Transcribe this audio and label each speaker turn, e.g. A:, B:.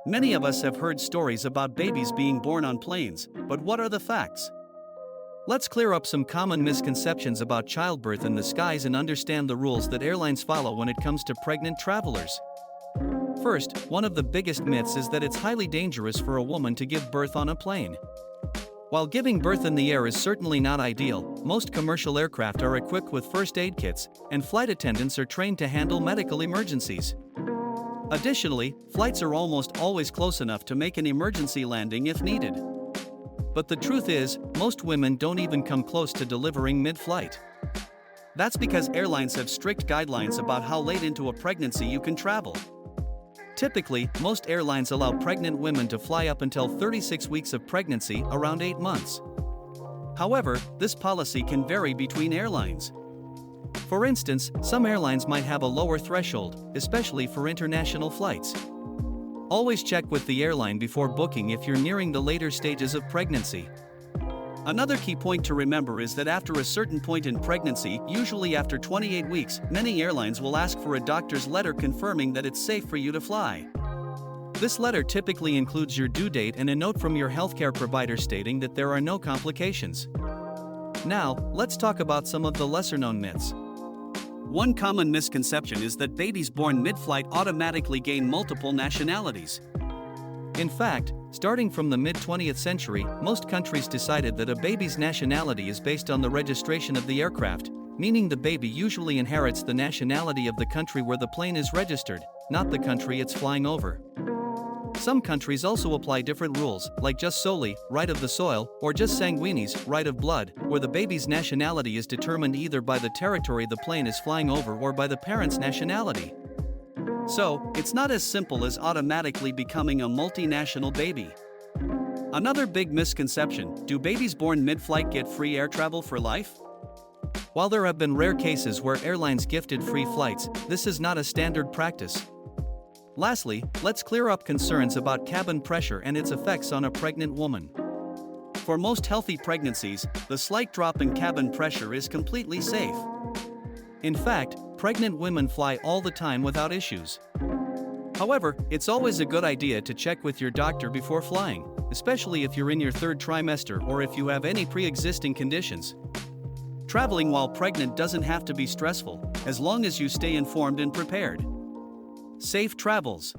A: Many of us have heard stories about babies being born on planes, but what are the facts? Let's clear up some common misconceptions about childbirth in the skies and understand the rules that airlines follow when it comes to pregnant travelers. First, one of the biggest myths is that it's highly dangerous for a woman to give birth on a plane. While giving birth in the air is certainly not ideal, most commercial aircraft are equipped with first aid kits, and flight attendants are trained to handle medical emergencies. Additionally, flights are almost always close enough to make an emergency landing if needed. But the truth is, most women don't even come close to delivering mid-flight. That's because airlines have strict guidelines about how late into a pregnancy you can travel. Typically, most airlines allow pregnant women to fly up until 36 weeks of pregnancy, around 8 months. However, this policy can vary between airlines. For instance, some airlines might have a lower threshold, especially for international flights. Always check with the airline before booking if you're nearing the later stages of pregnancy. Another key point to remember is that after a certain point in pregnancy, usually after 28 weeks, many airlines will ask for a doctor's letter confirming that it's safe for you to fly. This letter typically includes your due date and a note from your healthcare provider stating that there are no complications. Now, let's talk about some of the lesser-known myths. One common misconception is that babies born mid-flight automatically gain multiple nationalities. In fact, starting from the mid-20th century, most countries decided that a baby's nationality is based on the registration of the aircraft, meaning the baby usually inherits the nationality of the country where the plane is registered, not the country it's flying over. Some countries also apply different rules, like jus soli, right of the soil, or jus sanguinis, right of blood, where the baby's nationality is determined either by the territory the plane is flying over or by the parent's nationality. So, it's not as simple as automatically becoming a multinational baby. Another big misconception: do babies born mid-flight get free air travel for life? While there have been rare cases where airlines gifted free flights, this is not a standard practice. Lastly, let's clear up concerns about cabin pressure and its effects on a pregnant woman. For most healthy pregnancies, the slight drop in cabin pressure is completely safe. In fact, pregnant women fly all the time without issues. However, it's always a good idea to check with your doctor before flying, especially if you're in your third trimester or if you have any pre-existing conditions. Traveling while pregnant doesn't have to be stressful, as long as you stay informed and prepared. Safe travels.